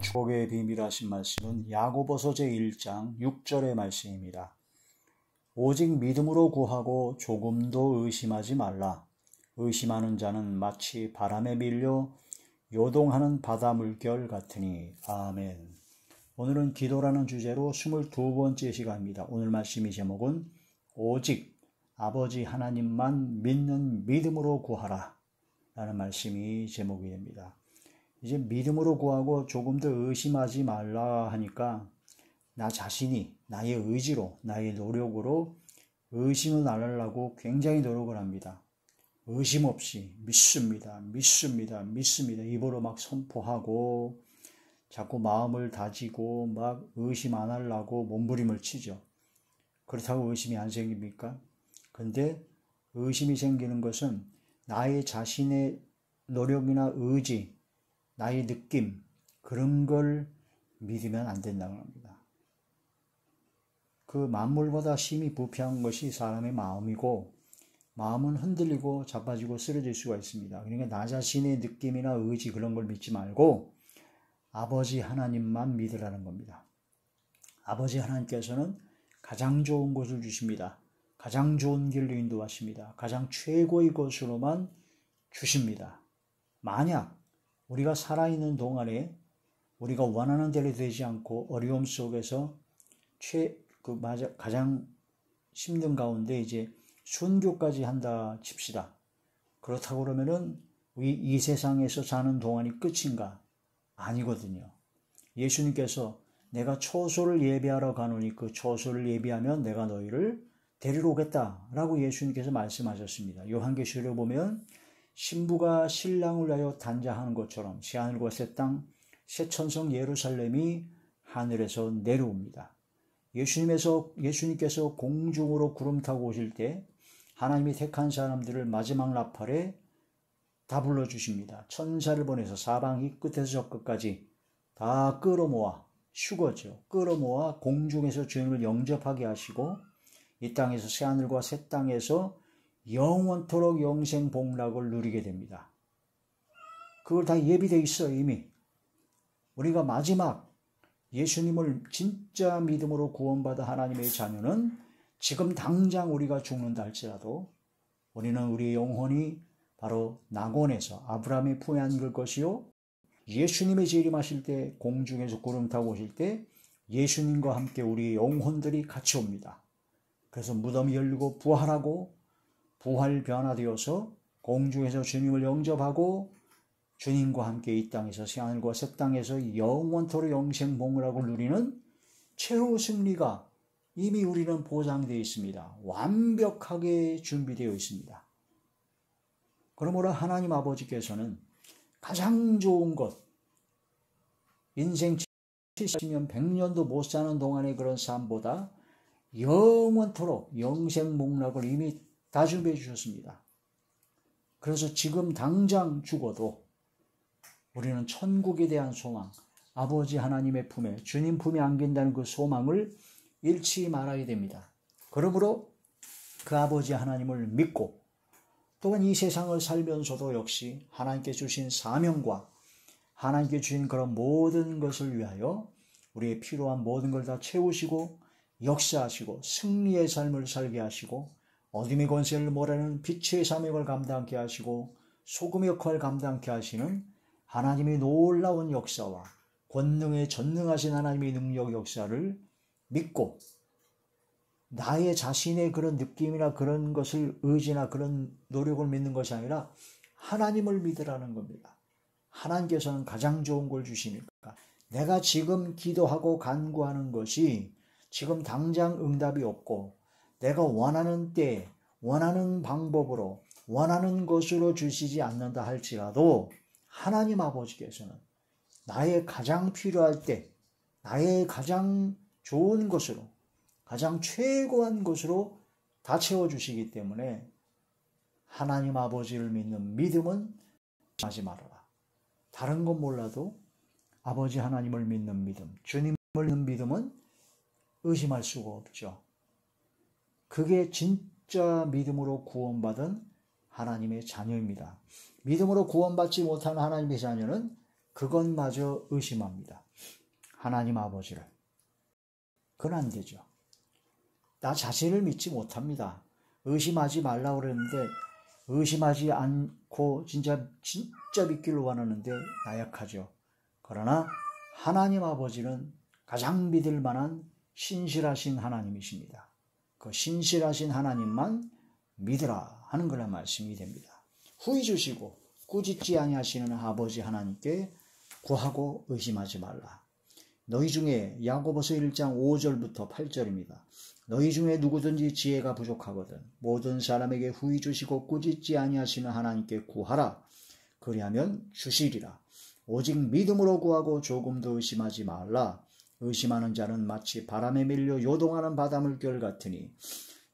축복의 비밀하신 말씀은 야고보서 제1장 6절의 말씀입니다. 오직 믿음으로 구하고 조금도 의심하지 말라. 의심하는 자는 마치 바람에 밀려 요동하는 바다 물결 같으니. 아멘. 오늘은 기도라는 주제로 22번째 시간입니다. 오늘 말씀의 제목은 오직 아버지 하나님만 믿는 믿음으로 구하라 라는 말씀이 제목이 됩니다. 이제 믿음으로 구하고 조금 더 의심하지 말라 하니까 나 자신이 나의 의지로 나의 노력으로 의심을 안 하려고 굉장히 노력을 합니다. 의심 없이 믿습니다. 입으로 막 선포하고 자꾸 마음을 다지고 막 의심 안 하려고 몸부림을 치죠. 그렇다고 의심이 안 생깁니까? 근데 의심이 생기는 것은 나의 자신의 노력이나 의지, 나의 느낌, 그런 걸 믿으면 안 된다고 합니다. 그 만물보다 심히 부패한 것이 사람의 마음이고, 마음은 흔들리고 자빠지고 쓰러질 수가 있습니다. 그러니까 나 자신의 느낌이나 의지 그런 걸 믿지 말고 아버지 하나님만 믿으라는 겁니다. 아버지 하나님께서는 가장 좋은 것을 주십니다. 가장 좋은 길로 인도하십니다. 가장 최고의 것으로만 주십니다. 만약 우리가 살아있는 동안에 우리가 원하는 대로 되지 않고 어려움 속에서 가장 힘든 가운데 이제 순교까지 한다 칩시다. 그렇다고 그러면은 이 세상에서 사는 동안이 끝인가? 아니거든요. 예수님께서 내가 초소를 예비하러 가노니 그 초소를 예비하면 내가 너희를 데리러 오겠다라고 예수님께서 말씀하셨습니다. 요한계시록에 보면 신부가 신랑을 위하여 단장하는 것처럼 새하늘과 새 땅, 새 천성 예루살렘이 하늘에서 내려옵니다. 예수님께서 공중으로 구름 타고 오실 때 하나님이 택한 사람들을 마지막 나팔에 다 불러주십니다. 천사를 보내서 사방이 끝에서 저 끝까지 다 끌어모아 휴거죠. 끌어모아 공중에서 주님을 영접하게 하시고 이 땅에서 새하늘과 새 땅에서 영원토록 영생 복락을 누리게 됩니다. 그걸 다 예비되어 있어요. 이미 우리가 마지막 예수님을 진짜 믿음으로 구원받아 하나님의 자녀는 지금 당장 우리가 죽는다 할지라도 우리는 우리의 영혼이 바로 낙원에서 아브라함의 품에 안길 것이요 예수님의 재림하실 때 공중에서 구름 타고 오실 때 예수님과 함께 우리의 영혼들이 같이 옵니다. 그래서 무덤이 열리고 부활하고 부활 변화되어서 공중에서 주님을 영접하고 주님과 함께 이 땅에서 새하늘과 새 땅에서 영원토록 영생 복락을 누리는 최후 승리가 이미 우리는 보장되어 있습니다. 완벽하게 준비되어 있습니다. 그러므로 하나님 아버지께서는 가장 좋은 것, 인생 70년, 100년도 못 사는 동안의 그런 삶보다 영원토록 영생 복락을 이미 다 준비해 주셨습니다. 그래서 지금 당장 죽어도 우리는 천국에 대한 소망, 아버지 하나님의 품에, 주님 품에 안긴다는 그 소망을 잃지 말아야 됩니다. 그러므로 그 아버지 하나님을 믿고 또한 이 세상을 살면서도 역시 하나님께 주신 사명과 하나님께 주신 그런 모든 것을 위하여 우리의 필요한 모든 걸 다 채우시고 역사하시고 승리의 삶을 살게 하시고 어둠의 권세를 몰아내는 빛의 사명을 감당케 하시고 소금의 역할을 감당케 하시는 하나님의 놀라운 역사와 권능에 전능하신 하나님의 능력 역사를 믿고 나의 자신의 그런 느낌이나 그런 것을 의지나 그런 노력을 믿는 것이 아니라 하나님을 믿으라는 겁니다. 하나님께서는 가장 좋은 걸 주시니까 내가 지금 기도하고 간구하는 것이 지금 당장 응답이 없고 내가 원하는 때 원하는 방법으로 원하는 것으로 주시지 않는다 할지라도 하나님 아버지께서는 나의 가장 필요할 때 나의 가장 좋은 것으로 가장 최고한 것으로 다 채워주시기 때문에 하나님 아버지를 믿는 믿음은 하지 말아라. 다른 건 몰라도 아버지 하나님을 믿는 믿음, 주님을 믿는 믿음은 의심할 수가 없죠. 그게 진짜 믿음으로 구원받은 하나님의 자녀입니다. 믿음으로 구원받지 못한 하나님의 자녀는 그것마저 의심합니다. 하나님 아버지를. 그건 안 되죠. 나 자신을 믿지 못합니다. 의심하지 말라고 그랬는데 의심하지 않고 진짜 믿기를 원하는데 나약하죠. 그러나 하나님 아버지는 가장 믿을 만한 신실하신 하나님이십니다. 그 신실하신 하나님만 믿으라 하는 그런 말씀이 됩니다. 후히 주시고 꾸짖지 아니하시는 아버지 하나님께 구하고 의심하지 말라. 너희 중에 야고보서 1장 5절부터 8절입니다. 너희 중에 누구든지 지혜가 부족하거든 모든 사람에게 후히 주시고 꾸짖지 아니하시는 하나님께 구하라. 그리하면 주시리라. 오직 믿음으로 구하고 조금도 의심하지 말라. 의심하는 자는 마치 바람에 밀려 요동하는 바닷물결 같으니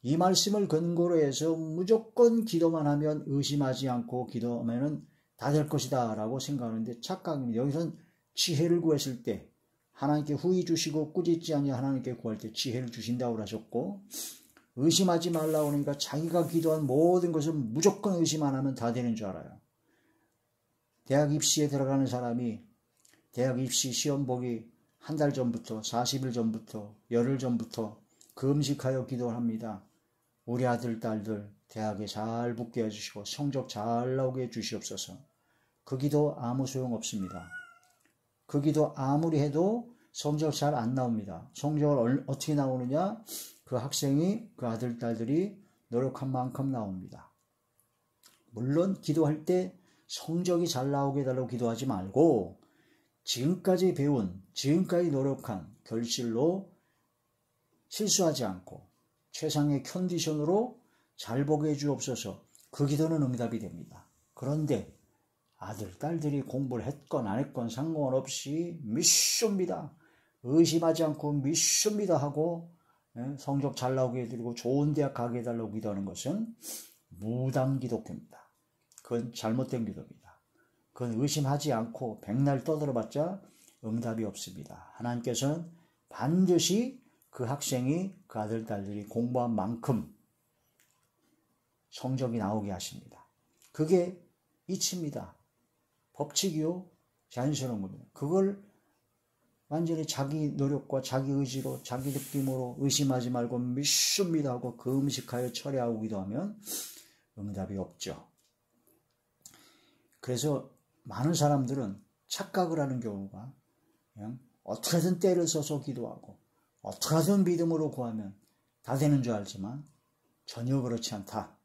이 말씀을 근거로 해서 무조건 기도만 하면 의심하지 않고 기도하면 다 될 것이다 라고 생각하는데 착각입니다. 여기서는 지혜를 구했을 때 하나님께 후히 주시고 꾸짖지 아니하 하나님께 구할 때 지혜를 주신다고 하셨고 의심하지 말라고 하니까 자기가 기도한 모든 것을 무조건 의심 안 하면 다 되는 줄 알아요. 대학 입시에 들어가는 사람이 대학 입시 시험 보기 한 달 전부터 40일 전부터 열흘 전부터 금식하여 기도를 합니다. 우리 아들 딸들 대학에 잘 붙게 해주시고 성적 잘 나오게 해주시옵소서. 그 기도 아무 소용 없습니다. 그 기도 아무리 해도 성적 잘 안 나옵니다. 성적을 어떻게 나오느냐? 그 학생이 그 아들 딸들이 노력한 만큼 나옵니다. 물론 기도할 때 성적이 잘 나오게 해달라고 기도하지 말고 지금까지 배운 지금까지 노력한 결실로 실수하지 않고 최상의 컨디션으로 잘 보게 해주옵소서. 그 기도는 응답이 됩니다. 그런데 아들, 딸들이 공부를 했건 안 했건 상관없이 믿습니다. 의심하지 않고 믿습니다 하고 성적 잘 나오게 해드리고 좋은 대학 가게 해달라고 기도하는 것은 무당 기독교입니다. 그건 잘못된 기도입니다. 그건 의심하지 않고 백날 떠들어봤자 응답이 없습니다. 하나님께서는 반드시 그 학생이 그 아들, 딸들이 공부한 만큼 성적이 나오게 하십니다. 그게 이치입니다. 법칙이요. 자연스러운 겁니다. 그걸 완전히 자기 노력과 자기 의지로 자기 느낌으로 의심하지 말고 믿습니다 하고 금식하여 철회하고 기도하면 응답이 없죠. 그래서 많은 사람들은 착각을 하는 경우가 그냥 어떻게든 때를 써서 기도하고 어떻게든 믿음으로 구하면 다 되는 줄 알지만 전혀 그렇지 않다.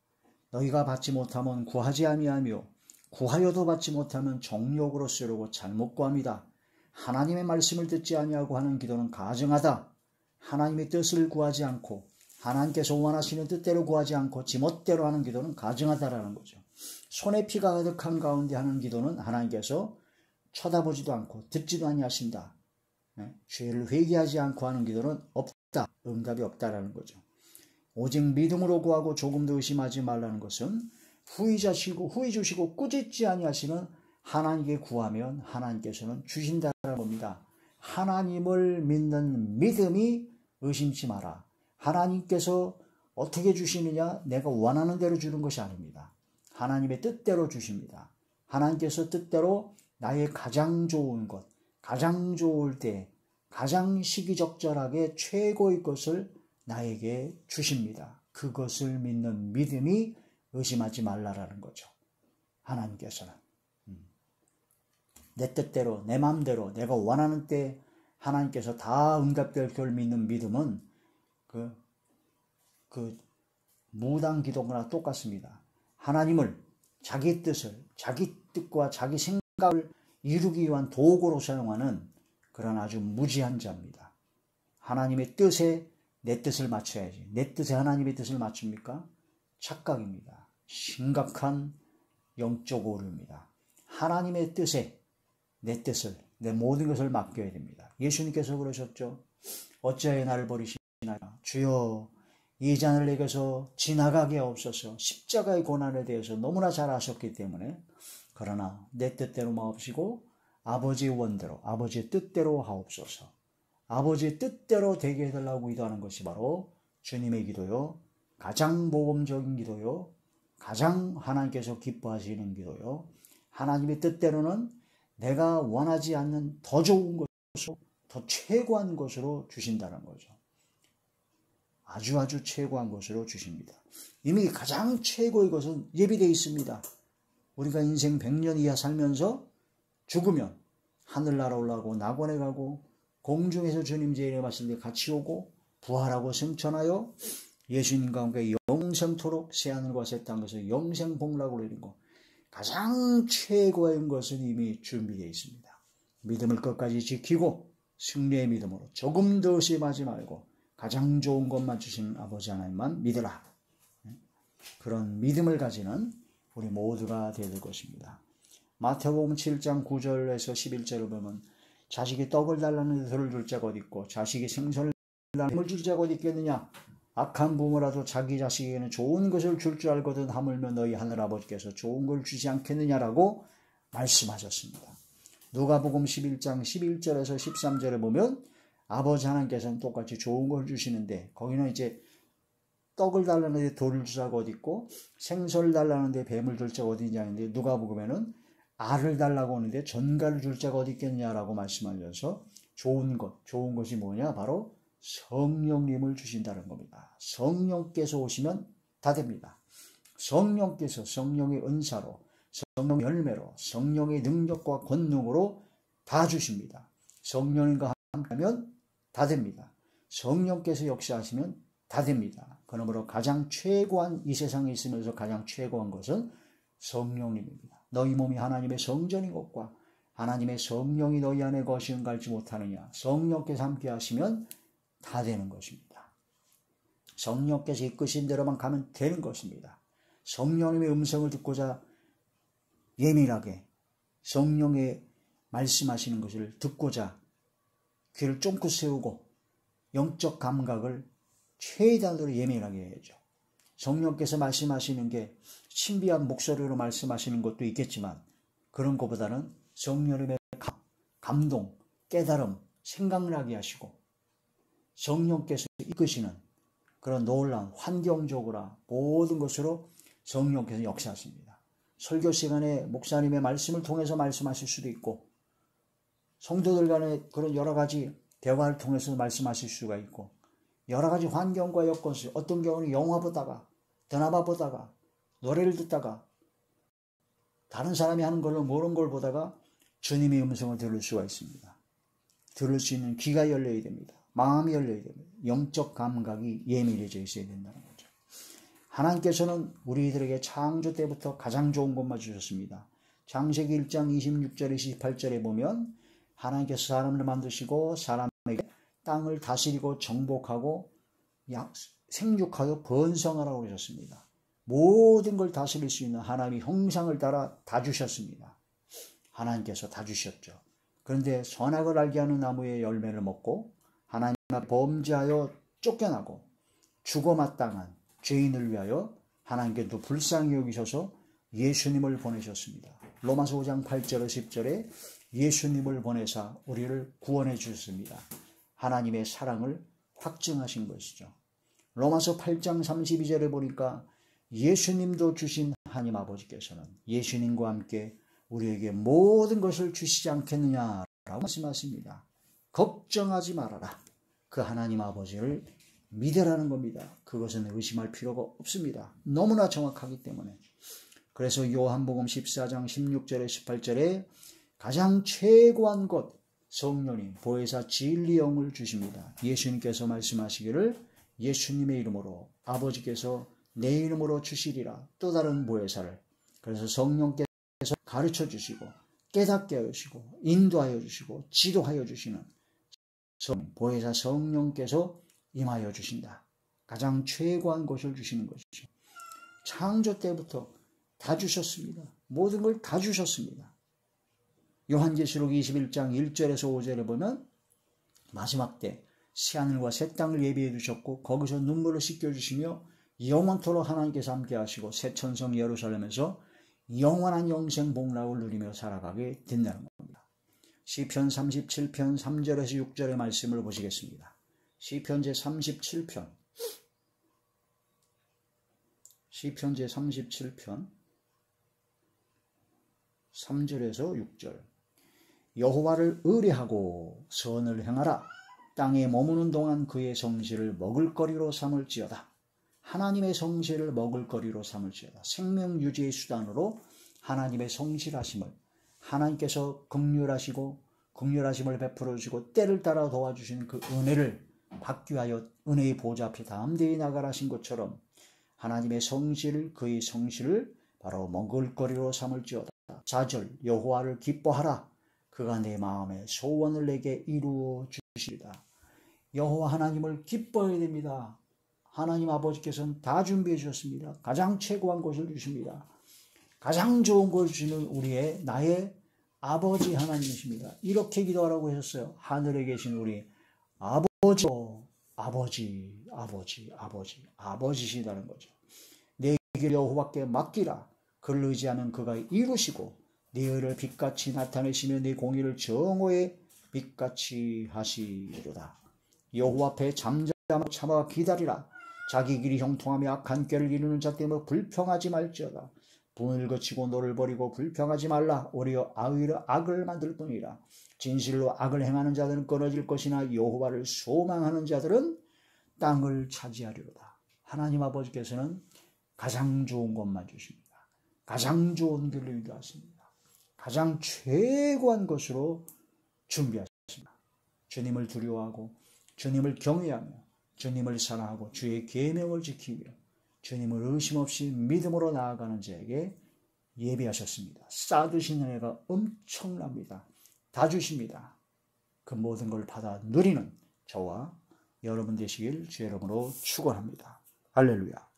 너희가 받지 못하면 구하지 아니하며 구하여도 받지 못하면 정욕으로 쓰려고 잘못 구합니다. 하나님의 말씀을 듣지 아니하고 하는 기도는 가증하다. 하나님의 뜻을 구하지 않고 하나님께서 원하시는 뜻대로 구하지 않고 지멋대로 하는 기도는 가증하다라는 거죠. 손에 피가 가득한 가운데 하는 기도는 하나님께서 쳐다보지도 않고 듣지도 아니하신다. 죄를 회개하지 않고 하는 기도는 없다. 응답이 없다라는 거죠. 오직 믿음으로 구하고 조금도 의심하지 말라는 것은 후히 주시고 꾸짖지 아니하시는 하나님께 구하면 하나님께서는 주신다는 겁니다. 하나님을 믿는 믿음이 의심치 마라. 하나님께서 어떻게 주시느냐? 내가 원하는 대로 주는 것이 아닙니다. 하나님의 뜻대로 주십니다. 하나님께서 뜻대로 나의 가장 좋은 것, 가장 좋을 때, 가장 시기적절하게 최고의 것을 나에게 주십니다. 그것을 믿는 믿음이 의심하지 말라라는 거죠. 하나님께서는 내 뜻대로 내 마음대로 내가 원하는 때 하나님께서 다 응답될 걸 믿는 믿음은 그 무당 기도나 똑같습니다. 하나님을 자기 뜻과 자기 생각을 이루기 위한 도구로 사용하는 그런 아주 무지한 자입니다. 하나님의 뜻에 내 뜻을 맞춰야지. 내 뜻에 하나님의 뜻을 맞춥니까? 착각입니다. 심각한 영적 오류입니다. 하나님의 뜻에 내 뜻을, 내 모든 것을 맡겨야 됩니다. 예수님께서 그러셨죠. 어찌하여 나를 버리시나요? 주여, 이 잔을 내게서 지나가게 하옵소서. 십자가의 고난에 대해서 너무나 잘 아셨기 때문에 그러나 내 뜻대로 마옵시고 아버지의 원대로, 아버지의 뜻대로 하옵소서. 아버지의 뜻대로 되게 해달라고 기도하는 것이 바로 주님의 기도요. 가장 모범적인 기도요. 가장 하나님께서 기뻐하시는 기도요. 하나님의 뜻대로는 내가 원하지 않는 더 좋은 것으로 더 최고한 것으로 주신다는 거죠. 아주 최고한 것으로 주십니다. 이미 가장 최고의 것은 예비되어 있습니다. 우리가 인생 100년 이하 살면서 죽으면 하늘나라 올라가고 낙원에 가고 공중에서 주님 재림에 왔을 때 같이 오고 부활하고 승천하여 예수님과 함께 영생토록 새하늘과 새 땅에서 영생 복락으로 이루고 가장 최고의 것은 이미 준비되어 있습니다. 믿음을 끝까지 지키고 승리의 믿음으로 조금 더 의심하지 말고 가장 좋은 것만 주신 아버지 하나님만 믿으라. 그런 믿음을 가지는 우리 모두가 되야 될 것입니다. 마태복음 7장 9절에서 11절을 보면 자식이 떡을 달라는데 돌을 줄 자가 어디 있고 자식이 생선을 달라는데 뱀을 줄 자가 어디 있겠느냐. 악한 부모라도 자기 자식에게는 좋은 것을 줄 줄 알거든 하물며 너희 하늘아버지께서 좋은 걸 주지 않겠느냐라고 말씀하셨습니다. 누가복음 11장 11절에서 13절에 보면 아버지 하나님께서는 똑같이 좋은 걸 주시는데 거기는 이제 떡을 달라는데 돌을 줄 자가 어디 있고 생선을 달라는데 뱀을 줄 자가 어디 있냐는데 누가복음에는 알을 달라고 하는데 전갈을 줄 자가 어디 있겠냐라고 말씀하셔서 좋은 것이 뭐냐? 바로 성령님을 주신다는 겁니다. 성령께서 오시면 다 됩니다. 성령께서 성령의 은사로 성령 열매로 성령의 능력과 권능으로 다 주십니다. 성령님과 함께하면 다 됩니다. 성령께서 역사하시면 다 됩니다. 그러므로 가장 최고한 이 세상에 있으면서 가장 최고한 것은 성령님입니다. 너희 몸이 하나님의 성전인 것과 하나님의 성령이 너희 안에 거시는가 알지 못하느냐. 성령께서 함께 하시면 다 되는 것입니다. 성령께서 이끄신 대로만 가면 되는 것입니다. 성령님의 음성을 듣고자 예민하게 성령의 말씀하시는 것을 듣고자 귀를 쫑긋 세우고 영적 감각을 최대한으로 예민하게 해야죠. 성령께서 말씀하시는 게 신비한 목소리로 말씀하시는 것도 있겠지만 그런 것보다는 성령님의 감동, 깨달음, 생각나게 하시고 성령께서 이끄시는 그런 놀라운 환경적으로 모든 것으로 성령께서 역사하십니다. 설교 시간에 목사님의 말씀을 통해서 말씀하실 수도 있고 성도들 간의 그런 여러 가지 대화를 통해서 말씀하실 수가 있고 여러 가지 환경과 여건수 어떤 경우는 영화 보다가 드라마 보다가 노래를 듣다가 다른 사람이 하는 걸로 모르는 걸 보다가 주님의 음성을 들을 수가 있습니다. 들을 수 있는 귀가 열려야 됩니다. 마음이 열려야 됩니다. 영적 감각이 예민해져 있어야 된다는 거죠. 하나님께서는 우리들에게 창조 때부터 가장 좋은 것만 주셨습니다. 창세기 1장 26절 28절에 보면 하나님께서 사람을 만드시고 사람에게 땅을 다스리고 정복하고 생육하여 번성하라고 하셨습니다. 모든 걸 다스릴 수 있는 하나님의 형상을 따라 다 주셨습니다. 하나님께서 다 주셨죠. 그런데 선악을 알게 하는 나무의 열매를 먹고 하나님 앞에 범죄하여 쫓겨나고 죽어마땅한 죄인을 위하여 하나님께도 불쌍히 여기셔서 예수님을 보내셨습니다. 로마서 5장 8절 10절에 예수님을 보내사 우리를 구원해 주셨습니다. 하나님의 사랑을 확증하신 것이죠. 로마서 8장 32절에 보니까 예수님도 주신 하나님 아버지께서는 예수님과 함께 우리에게 모든 것을 주시지 않겠느냐라고 말씀하십니다. 걱정하지 말아라. 그 하나님 아버지를 믿으라는 겁니다. 그것은 의심할 필요가 없습니다. 너무나 정확하기 때문에. 그래서 요한복음 14장 16절에 18절에 가장 최고한 것 성령님 보혜사 진리 영을 주십니다. 예수님께서 말씀하시기를 예수님의 이름으로 아버지께서 내 이름으로 주시리라 또 다른 보혜사를. 그래서 성령께서 가르쳐 주시고 깨닫게 하시고 인도하여 주시고 지도하여 주시는 보혜사 성령께서 임하여 주신다. 가장 최고한 것을 주시는 것이죠. 창조 때부터 다 주셨습니다. 모든 걸 다 주셨습니다. 요한계시록 21장 1절에서 5절에 보면 마지막 때 새하늘과 새 땅을 예비해 주셨고 거기서 눈물을 씻겨주시며 영원토록 하나님께서 함께 하시고 새 천성 예루살렘에서 영원한 영생 복락을 누리며 살아가게 된다는 겁니다. 시편 37편 3절에서 6절의 말씀을 보시겠습니다. 시편 제37편 3절에서 6절 여호와를 의뢰하고 선을 행하라. 땅에 머무는 동안 그의 성실을 먹을거리로 삼을지어다. 하나님의 성실을 먹을거리로 삼을지어다. 생명 유지의 수단으로 하나님의 성실하심을, 하나님께서 긍휼하심을 베풀어 주시고 때를 따라 도와주신 그 은혜를 받기 위하여 은혜의 보좌 앞에 담대히 나가라 하신 것처럼 하나님의 성실, 그의 성실을 바로 먹을거리로 삼을지어다. 좌절, 여호와를 기뻐하라. 그가 내 마음의 소원을 내게 이루어 주시리다. 여호와 하나님을 기뻐해야 됩니다. 하나님 아버지께서는 다 준비해 주셨습니다. 가장 최고한 것을 주십니다. 가장 좋은 것을 주시는 나의 아버지 하나님이십니다. 이렇게 기도하라고 하셨어요. 하늘에 계신 우리 아버지시다는 거죠. 내 길 여호와께 맡기라. 그를 의지하면 그가 이루시고 네 의를 빛같이 나타내시며 네 공의를 정오의 빛같이 하시리로다. 여호와 앞에 잠잠하고 참아 기다리라. 자기 길이 형통하며 악한 꾀를 이루는 자 때문에 불평하지 말지어다. 분을 거치고 너를 버리고 불평하지 말라. 오히려 악을 만들 뿐이라. 진실로 악을 행하는 자들은 끊어질 것이나 여호와를 소망하는 자들은 땅을 차지하리로다. 하나님 아버지께서는 가장 좋은 것만 주십니다. 가장 좋은 길로 인도하십니다. 가장 최고한 것으로 준비하십니다. 주님을 두려워하고 주님을 경외하며 주님을 사랑하고 주의 계명을 지키며 주님을 의심 없이 믿음으로 나아가는 자에게 예비하셨습니다. 쌓아두신 은혜가 엄청납니다. 다 주십니다. 그 모든 걸 받아 누리는 저와 여러분 되시길 주의 이름으로 축원합니다. 할렐루야.